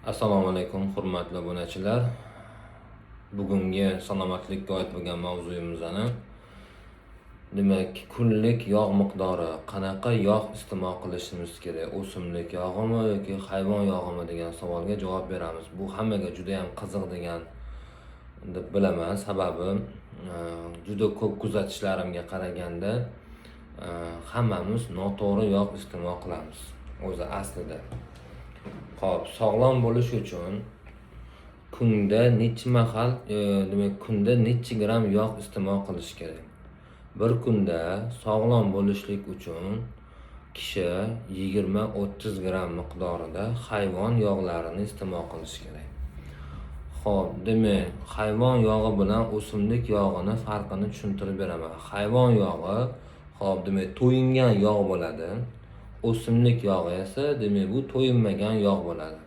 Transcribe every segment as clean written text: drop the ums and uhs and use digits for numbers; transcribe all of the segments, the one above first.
Assalomu alaykum hurmatli obunachilar. Bugungi salomatlikka oid bo'lgan mavzuyimizni demak, kunlik yog' miqdori, qanaqa yog' iste'mol qilishimiz kerak? O'simlik yog'imi yoki hayvon yog'imi degan savolga javob beramiz. Bu hammaga juda ham qiziq degan deb bilaman. Sababi juda ko'p kuzatishlarimga qaraganda hammamiz noto'g'ri yog' iste'mol qilamiz. O'zi aslida Xo'p, sog'lom bo'lish uchun kunda necha mahal, demak kunda necha gram yog' iste'mol qilish kerak? Bir kunda sog'lom bo'lishlik uchun kishi 20-30 gram miqdorida hayvon yog'larini iste'mol qilish kerak. Xo'p, demak, hayvon yog'i bilan o'simlik yog'ini farqini tushuntirib beraman. Hayvon yog'i, xo'p, demak, to'yingan yog' bo'ladi. O'simlik yog'i esa, demak, bu to'yinmagan yog' bo'ladi.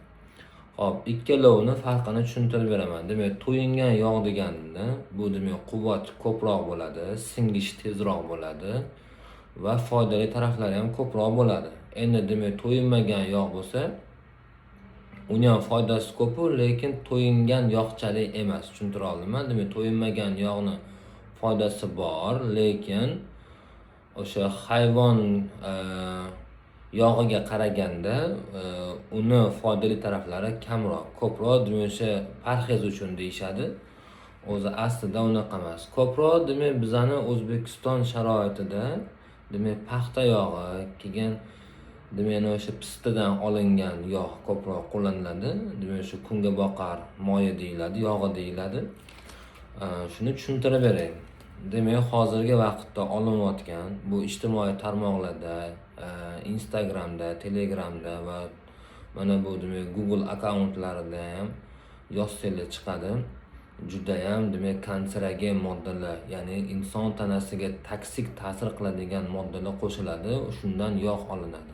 Xo'p, ikkalovini farqini tushuntirib beraman. Demak, to'yingan yog' degani bu demak quvvat ko'proq bo'ladi, singish tezroq bo'ladi va foydali taraflari ham ko'proq bo'ladi. Endi demak, to'yinmagan yog' bo'lsa, uni ham foydasi ko'p, lekin to'yingan yog'chalik emas. Tushuntira oldimmi? Demak, to'yinmagan yog'ni foydasi bor, lekin o'sha hayvon yog'iga qaraganda uni foydali taraflari kamroq. Ko'proq demak o'sha parhez uchun deyishadi. O'zi aslida unaqa emas. Ko'proq demak bizani O'zbekiston sharoitida demak paxta yog'i, keyin demak o'sha pistadan olingan yog' ko'proq qo'llaniladi. Demak o'sha kunga boqar moyi deyiladi, yog'i deyiladi. Shuni tushuntirib beray. Demak, hozirgi vaqtda olinayotgan bu ijtimoiy tarmoqlarda, Instagramda, Telegramda va mana bu demak Google akkauntlarida ham yozsangiz chiqadi. Juda ham demak kanserogen moddalar, ya'ni inson tanasiga toksik ta'sir qiladigan moddalar qo'shiladi, shundan yog' olinadi.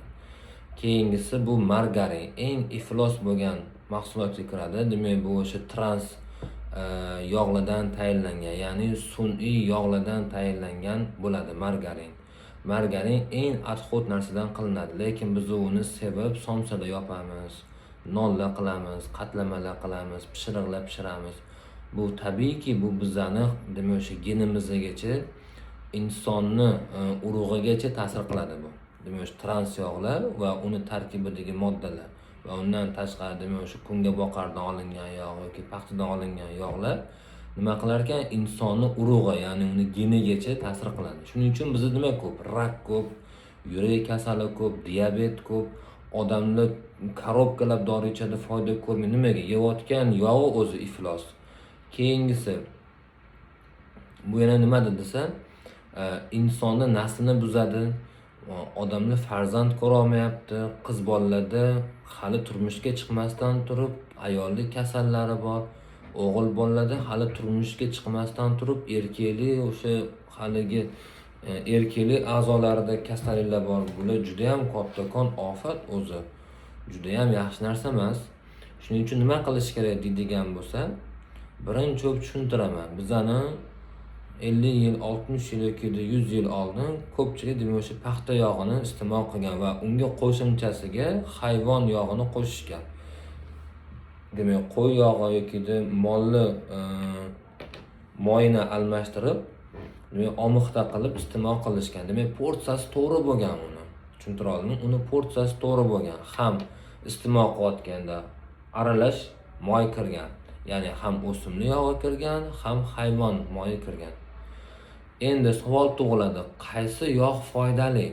Keyingisi bu margarin, eng iflos bo'lgan mahsulotga kiradi. Demak, bu o'sha trans yog'lardan tayyorlangan, ya'ni sun'iy yog'lardan tayyorlangan bo'ladi margarin. Margarin eng adxod narsadan qilinadi, lekin biz uni sevib somsada yopamiz, nonlar qilamiz, qatlamalar qilamiz, pishiriqlar pishiramiz. Bu tabiiyki bu bizani demak o'sha genimizgacha, insonni urug'igacha ta'sir qiladi bu. Demak o'sha trans yog'lar va uni tarkibidagi moddalar va undan tashqari demak o'sha kunga boqardan olingan yog' yoki paxtadan olingan yog'lar nima qilar ekan? Insonni urug'i, ya'ni uni genigacha ta'sir qiladi. Shuning uchun bizda nima ko'p? Rak ko'p, yurak kasali ko'p, diabet ko'p, odamlar korobkalab dori ichadi, foyda ko'rmaydi. Nimaga? Yeyotgan yog'i o'zi iflos. Keyingisi bu yana nimada desa, insonni naslini buzadi. Odamlar farzand ko'ra olmayapti. Qiz bolalarda hali turmushga chiqmasdan turib ayollik kasallari bor. O'g'il bolalarda hali turmushga chiqmasdan turib erkaklik o'sha haligi erkaklik a'zolarida kasalliklar bor. Bular juda ham kattakon ofat o'zi. Juda ham yaxshi narsa emas. Shuning uchun nima qilish kerak deydigan bo'lsa, birinchi o'p tushuntiraman. Bizani 50 yil, 60 yil yoki 100 yil oldin ko'pchilik demak o'sha paxta yog'ini iste'mol qilgan va unga qo'shimchasiga hayvon yog'ini qo'shishgan. Demak, qo'y yog'i yoki molli moyini almashtirib, demak omiqda qilib iste'mol qilishgan. Demak, porsiyasi to'g'ri bo'lgan uni. Tushuntira oldimmi? Uni porsiyasi to'g'ri bo'lgan. Ham iste'mol qilayotganda aralash moy kirgan. Ya'ni ham o'simlik yog'i kirgan, ham hayvon moyi kirgan. Endi savol tug'iladi, qaysi yog' foydali?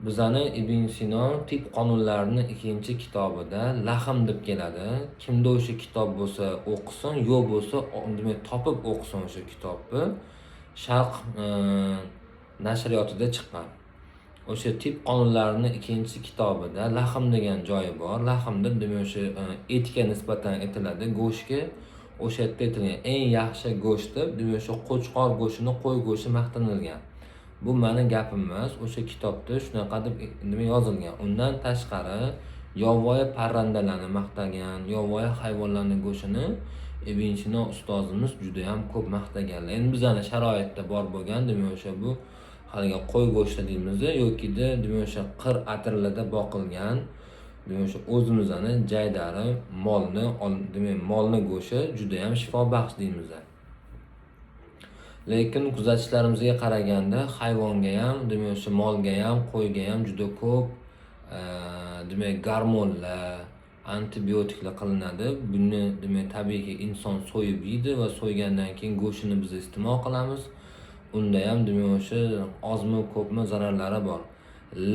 Bizani Ibn Sino tib qonunlarini 2-kitobida lahm deb keladi. Kimda o'sha kitob bo'lsa o'qisin, yo'q bo'lsa demak topib o'qisin o'sha kitobni. Sharq nashriyotida chiqqan. O'sha tib qonunlarini 2-kitobida lahm degan joyi bor. Lahmda demak o'sha etga nisbatan aytiladi, go'shtga o'sha yerda aytilgan eng yaxshi go'sht deb demak o'sha qo'chqor go'shtini, qo'y go'shti maqtanilgan. Bu meni gapim emas, o'sha kitobda shunaqa deb nima yozilgan. Undan tashqari yovvoyi parrandalarni maqtagan, yovvoyi hayvonlarning go'shtini Ibn Sino ustozimiz juda ham ko'p maqtaganlar. Endi bizning sharoitda bor bo'lgan demak o'sha bu haligi qo'y go'shti deymiz yoki demak o'sha qir atirlarda boqilgan demak shu o'zimizni jaydari molni go'shti juda ham shifobaxsh deymiz. Lekin kuzatishlarimizga qaraganda hayvonga ham, demak shu molga ham, qo'yga ham juda ko'p demak gormonlar, antibiotiklar qilinadi. Buni demak tabiiyki inson so'yib yeydi va so'ygandan keyin go'shtini biz iste'mol qilamiz. Unda ham demak o'sha ozmi ko'pmi zararlari bor.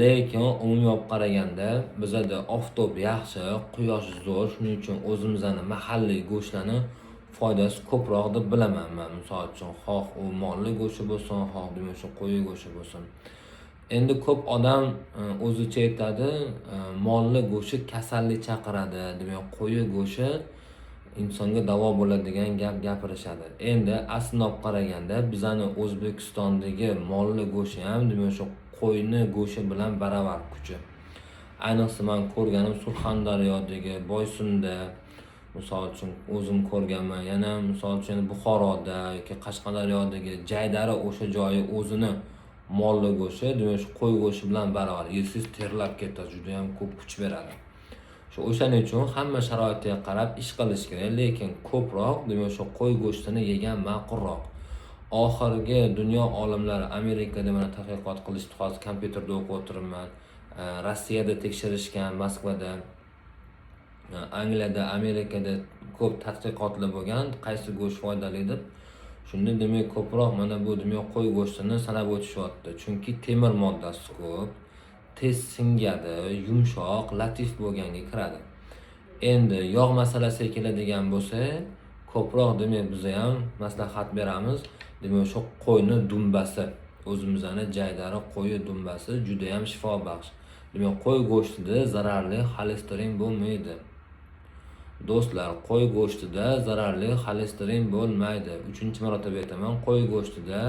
Lekin umumiy olib qaraganda bizada oftob yaxshi, quyosh zo'r, shuning uchun o'zimizning mahalliy go'shtlarni foydasi ko'proq deb bilaman men. Misol uchun xoh u molli go'shti bo'lsin, xoh demak shu qo'y go'shti bo'lsin. Endi ko'p odam o'zicha aytadi, molli go'shti kasallik chaqiradi, demak qo'y go'shti insonga davo bo'ladi degan gap gapirishadi. Endi aslini olib qaraganda bizani O'zbekistondagi molli go'shti ham demak shu qo'yni go'shti bilan baravar kuchi. Ayniqsa men ko'rganim Surxondaryodagi Boysunda, misol uchun o'zim ko'rganman. Yana misol uchun Buxoroda yoki Qashqadaryodagi Jaydari o'sha joyi o'zini molli go'shti, demak shu qo'y go'shti bilan baravar. Yesiz terlab ketadi, juda ham ko'p kuch beradi. O'shaning uchun hamma sharoitiga qarab ish qilish kerak, lekin ko'proq demak shu qo'y go'shtini yegan ma'qulroq. Oxirgi dunyo olimlari Amerikada mana tadqiqot qilishdi, hozir kompyuterda o'qib o'tiribman. Rossiyada tekshirishgan, Moskvada, Angliyada, Amerikada ko'p tadqiqotlar bo'lgan, qaysi go'sht foydali deb. Shunda demak ko'proq mana bu demak qo'y go'shtini sanab o'tishyapti. Chunki temir moddasi ko'p, tez singadi, yumshoq, latif bo'lganga kiradi. Endi yog' masalasiga keladigan bo'lsa, ko'proq demak biz ham maslahat beramiz. Demak shu qo'yni dumbasi, o'zimizning jaydari qo'yi dumbasi juda ham shifobaxsh. Demak qo'y go'shtida zararli xolesterin bo'lmaydi. Do'stlar, qo'y go'shtida zararli xolesterin bo'lmaydi. 3-marotaba aytaman, qo'y go'shtida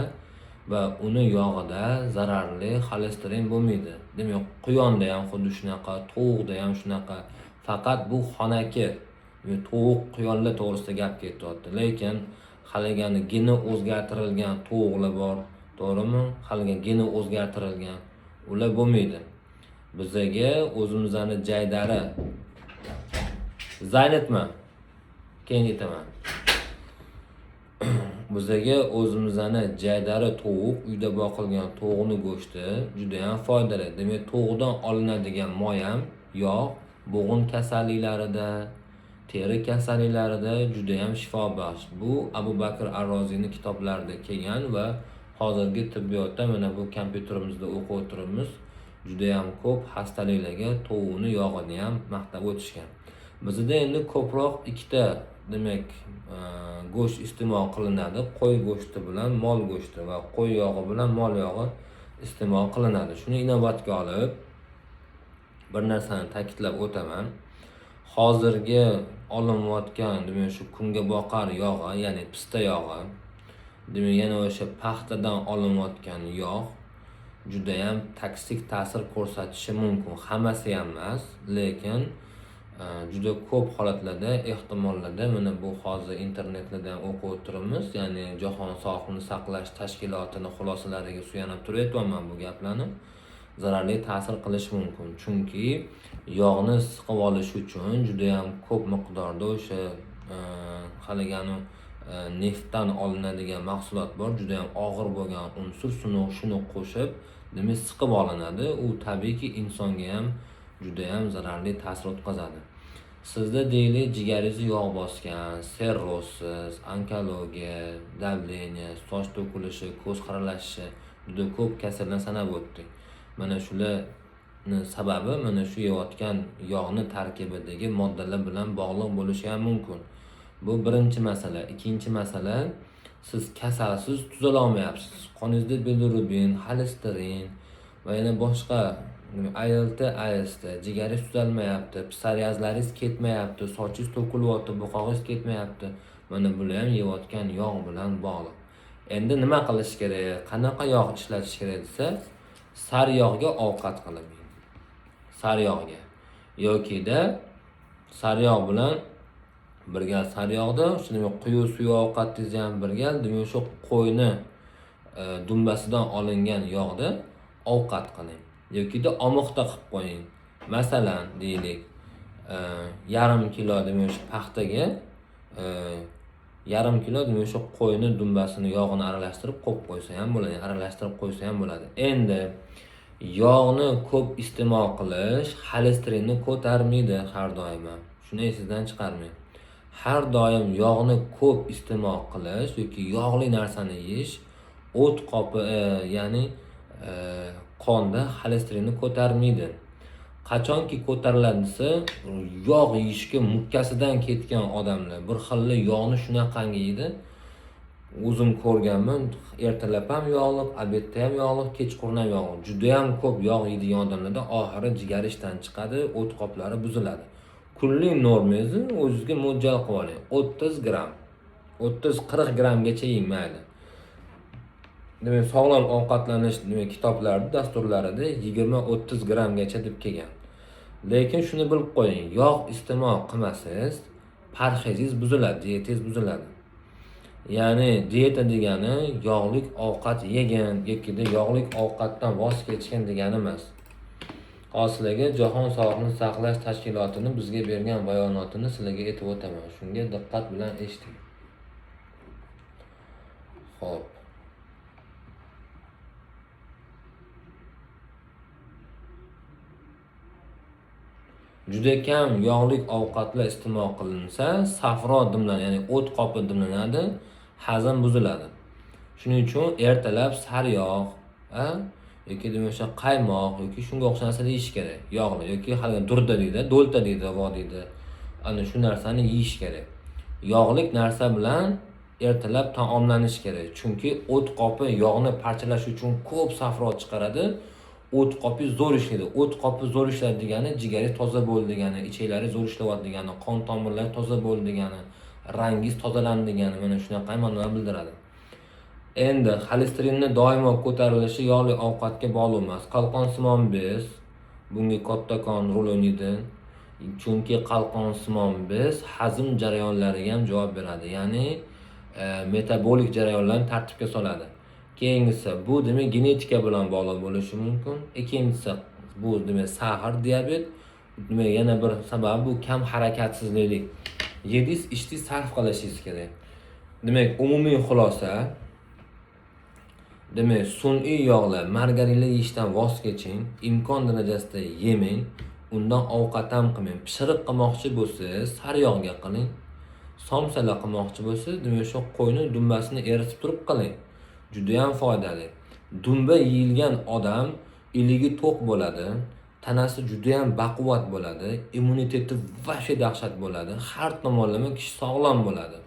va uni yog'ida zararli xolesterin bo'lmaydi. Demak, quyonda ham xuddi shunaqa, tovuqda ham shunaqa. Faqat bu xonaki tovuq, quyonlar to'g'risida gap ketyapti. Lekin haligiani geni o'zgartirilgan tovuqlar bor, to'g'rimi? Haligiani geni o'zgartirilgan ular bo'lmaydi. Bizaga o'zimizning jaydari zaynetma. Keyin aytaman. Bizaga o'zimizning jaydari tovuq, uyda boqilgan tovuqning go'shti juda ham foydali. Demak, tovuqdan olinadigan moyam, yog' bo'g'in kasalliklarida, teri kasalliklarida juda ham shifobaxsh. Bu Abu Bakr Ar-Roziyning kitoblarida kelgan va hozirgi tibbiyotda mana bu kompyuterimizda o'qib o'tiribmiz. Juda ham ko'p xastaliklarga tovuqning yog'ini ham maqtab o'tishgan. Bizda endi ko'proq ikkita demak go'sht iste'mol qilinadi. Qo'y go'shti bilan mol go'shti va qo'y yog'i bilan mol yog'i iste'mol qilinadi. Shuni inobatga olib bir narsani ta'kidlab o'taman. Hozirgi olinayotgan demak shu kunga boqar yog'i, ya'ni pista yog'i, demak yana o'sha paxtadan olinayotgan yog' juda ham toksik ta'sir ko'rsatishi mumkin. Hammasi ham emas, lekin juda ko'p holatlarda, ehtimollarda mana bu hozir internetlarda ham o'qib o'tiribmiz, ya'ni Jahon sog'liqni saqlash tashkilotining xulosalariga suyanib turayapman bu gaplarni. Zararli ta'sir qilishi mumkin. Chunki yog'ni siqib olish uchun juda ham ko'p miqdorda o'sha haligani neftdan olinadigan mahsulot bor, juda ham og'ir bo'lgan unsur, shuni qo'shib, demak siqib olinadi. U tabiiyki insonga ham juda ham zararli ta'sir o'tkazadi. Sizda deylik jigaringizni yog' bosgan, serrozsiz, onkologiya, davleniya, soch to'kilishi, ko'z xiralashishi, juda ko'p kasalliklar sanab o'tdik. Mana shularning sababi mana shu yeyotgan yog'ni tarkibidagi moddalar bilan bog'liq bo'lishi ham mumkin. Bu birinchi masala. Ikkinchi masala, siz kasalsiz, tuzala olmayapsiz. Qoningizda bilirubin, xolesterin va yana boshqa ALT, AST, jigaringiz tuzalmayapti, psoriazlaringiz ketmayapti, sochingiz to'kilyapti, buqog'ingiz ketmayapti. Mana bular ham yeyotgan yog' bilan bog'liq. Endi nima qilish kerak? Qanaqa yog' ishlatish kerak desa, sariyog'ga ovqat qilib. Sariyog'ga yoki-da sariyog' bilan birga sariyog'da shunday quyuq suv ovqatingizni ham birga, demak shu qo'yni dumbasidan olingan yog'da ovqat qiling. Yoki-da omoqda qilib qo'ying. Masalan, deylik, yarim kilo demak o'sha paxtaga yarim kilo demak o'sha qo'yni dumbasini yog'ini aralashtirib qo'yib qo'ysa ham bo'ladi, aralashtirib qo'ysa ham bo'ladi. Endi yog'ni ko'p iste'mol qilish xolesterinni ko'tarmaydi har doim. Shuni esingizdan chiqarmang. Har doim yog'ni ko'p iste'mol qilish yoki yog'li narsani yeyish o't qopi, ya'ni qonda xolesterinni ko'tarmaydi. Qachonki ko'tariladi desa, yog' yeyishga mukkasidan ketgan odamlar bir xilli yog'ni shunaqangi yeydi. O'zim ko'rganman, ertalab ham yog'liq, obedda ham yog'liq, kechqurun ham yog'liq. Juda ham ko'p yog' yeydigan odamlarda oxiri jigari ishdan chiqadi, o't qoplari buziladi. Kunlik normangizni o'zingizga mo'ljal qilib oling. 30 gram, 30-40 gramgacha yeng mayli. Demak, sog'lom ovqatlanish kitoblarida, dasturlarida 20-30 gramgacha deb kelgan. Lekin shuni bilib qo'ying, yog' iste'mol qilmasangiz, parhezingiz buziladi, dietangiz buziladi. Ya'ni dieta degani yog'lik ovqat yegan yoki yog'li ovqatdan voz kechgan degani emas. Hozirga Jahon Sog'liqni saqlash tashkilotini bizga bergan bayonotini sizlarga aytib o'taman. Shunga diqqat bilan eshiting. Xo'p. Juda kam yog'li ovqatlar iste'mol qilinsa, safro dimlanadi, ya'ni o't qopi dimlanadi, hazm buziladi. Shuning uchun ertalab sariyog', yoki o'sha qaymoq yoki shunga o'xshash narsalar yeyish kerak. Yog'li yoki hali durda deydi, do'lta deydi, vodiyda. Ana shu narsani yeyish kerak. Yog'lik narsa bilan ertalab taomlanish kerak. Chunki o't qopi yog'ni parchalash uchun ko'p safro chiqaradi. O't qopi zo'r ishlaydi. O't qopi zo'r ishlaydi degani jigari toza bo'ldi degani, ichaklari zo'r ishlayapti degani, qon tomirlari toza bo'ldi degani, rangingiz tozalandi degani. Mana shunaqa ma'nolar bildiradi. Endi xolesterinni doimo ko'tarilishi yog'li ovqatga bog'liq emas. Qalqonsimon bez bunga kattakon rol o'ynaydi. Chunki qalqonsimon bez hazm jarayonlariga ham javob beradi. Ya'ni metabolik jarayonlarni tartibga soladi. Keyingisi bu demak genetika bilan bog'liq bo'lishi mumkin. Ikkinchisi bu demak sahar, diabet. Demak yana bir sabab bu kam harakatsizlik. Yedingiz, ichdingiz, sarf qilishingiz kerak. Demak umumiy xulosa, demak sun'iy yog'lar, margarinli yeyishdan voz keching, imkon darajasida yemang, undan ovqat ham qilmang. Pishiriq qilmoqchi bo'lsangiz, sariyog'ga qiling. Somsalar qilmoqchi bo'lsangiz, demak shu qo'yni dumbasini eritib turib qiling. Juda ham foydali. Dumba yeyilgan odam iligi to'q bo'ladi, tanasi juda ham baquvvat bo'ladi, immuniteti vashe dahshat bo'ladi, har tomonlama kishi sog'lom bo'ladi.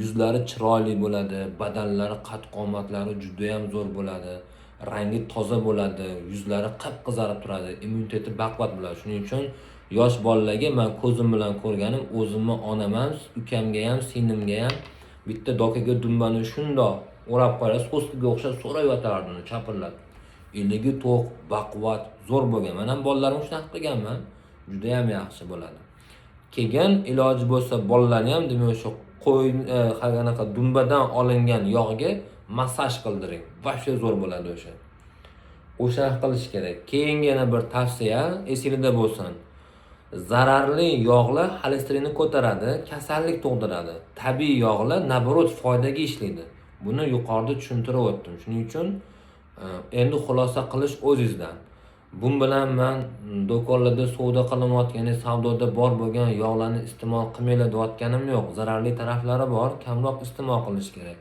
Yuzlari chiroyli bo'ladi, badanlari, qad-qomatlari juda ham zo'r bo'ladi, rangi toza bo'ladi, yuzlari qip-qizarib turadi, immuniteti baquvvat bo'ladi. Shuning uchun yosh bolalarga men ko'zim bilan ko'rganim, o'zimni onam ham, ukamga ham, singlimga ham bitta dokaga dumbani shundoq o'rab qo'yar, so'skiga o'xshab so'rab yotardi uni chapirlab. Iligi to'q, baquvvat, zo'r bo'lgan. Men ham bolalarim shunaqa qilganman. Juda ham yaxshi bo'ladi. Kelgan iloji bo'lsa bolalarni ham demak o'sha qo'y qanaqa dumbadan olingan yog'ga massaj qildiring. Vashe zo'r bo'ladi o'sha. O'sha qilish kerak. Keyingi yana bir tavsiya esingizda bo'lsin. Zararli yog'lar xolesterinni ko'taradi, kasallik tug'diradi. Tabiiy yog'lar naborot foydaga ishlaydi. Buni yuqorida tushuntirib o'tdim. Shuning uchun endi xulosa qilish o'zingizdan. Bu bilan men do'konlarda savdo qilinayotgan, savdoda bor bo'lgan yog'larni iste'mol qilmanglar deyotganim yo'q. Zararli taraflari bor, kamroq iste'mol qilish kerak.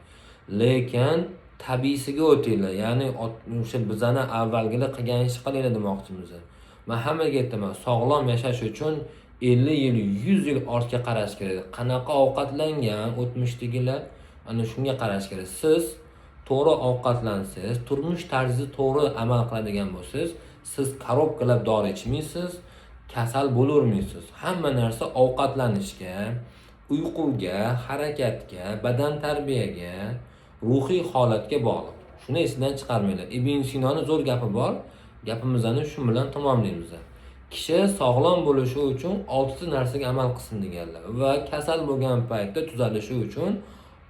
Lekin tabiiysiga o'tinglar. Ya'ni o'sha bizani avvalgilar qilgan ish qilinglar demoqchimiz. Men hammaga aytaman, sog'lom yashash uchun 50 yil, 100 yil ortga qarash kerak. Qanaqa ovqatlangan o'tmishdagilar, ana shunga qarash kerak. Siz to'g'ri ovqatlansangiz, turmush tarzi to'g'ri amal qiladigan bo'lsangiz, siz korobkalab dori ichmaysiz, kasal bo'lavermaysiz. Hamma narsa ovqatlanishga, uyquga, harakatga, badan tarbiyaga, ruhiy holatga bog'liq. Shuni esdan chiqarmanglar. Ibn Sinoning zo'r gapi bor. Gapimizni shu bilan tamomlaymiz. Kishi sog'lom bo'lishi uchun 6 ta narsaga amal qilsin deganlar va kasal bo'lgan paytda tuzalishi uchun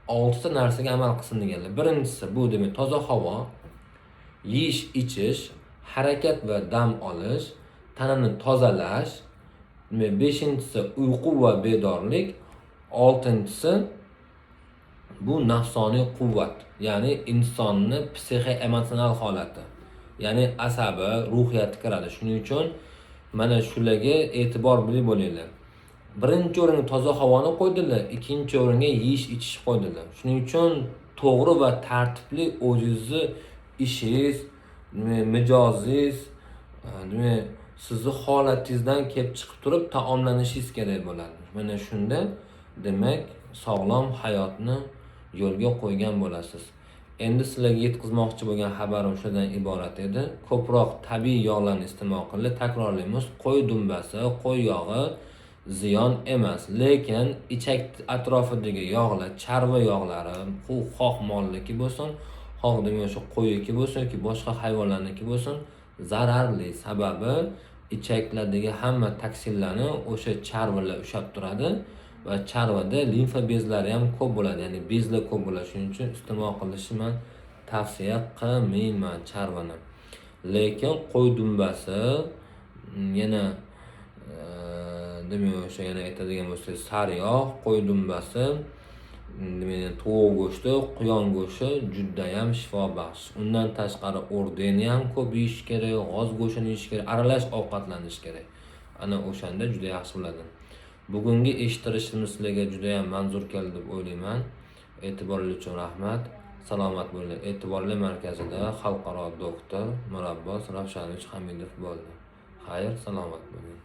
6 ta narsaga amal qilsin deganlar. Birinchisi bu demak toza havo, yeyish, ichish, harakat va dam olish, tanani tozalash, beshinchisi uyqu va bedorlik, oltinchisi bu nafsoniy quvvat, ya'ni insonni psixo-emotsional holati, ya'ni asabi, ruhiyati kiradi. Shuning uchun mana shularga e'tibor berib bo'linglar. Birinchi o'ringa toza havoni qo'ydilar, ikkinchi o'ringa yeyish ichish qo'ydilar. Shuning uchun to'g'ri va tartibli o'zingizni ishingiz, mijozingiz, sizni holatingizdan kelib chiqib turib taomlanishingiz kerak bo'ladi. Mana shunda demak sog'lom hayotni yo'lga qo'ygan bo'lasiz. Endi sizlarga yetkazmoqchi bo'lgan xabarim shundan iborat edi. Ko'proq tabiiy yog'larni iste'mol qilib, takrorlaymiz. Qo'y dumbasi, qo'y yog'i ziyon emas, lekin ichak atrofidagi yog'lar, charva yog'lari, bu xoh molniki bo'lsin, xoh o'sha qo'yiki bo'lsin yoki boshqa hayvonlarniki bo'lsin, zararli. Sababi ichaklardagi hamma toksinlarni o'sha charvalar ushlab turadi va charvada limfa bezlari ham ko'p bo'ladi, ya'ni bezlar ko'p bo'ladi. Shuning uchun iste'mol qilishni men tavsiya qilmayman charvani. Lekin qo'y dumbasi, yana demak o'sha yana aytadigan bo'lsak, sariyog', qo'y dumbasi, tovuq go'shti, quyon go'shti juda ham shifobaxsh. Undan tashqari o'rdeni ham ko'p yeyish kerak, g'oz go'shtini yeyish kerak, aralash ovqatlanish kerak. Ana o'shanda juda yaxshi bo'ladi. Bugungi eshittirishimiz sizlarga juda ham manzur keldi deb o'ylayman. E'tiboringiz uchun rahmat. Salomat bo'linglar. E'tiborlar markazida xalqaro doktor Murabbos Ravshanovich Hamidov bo'ldi. Xayr, salomat bo'ling.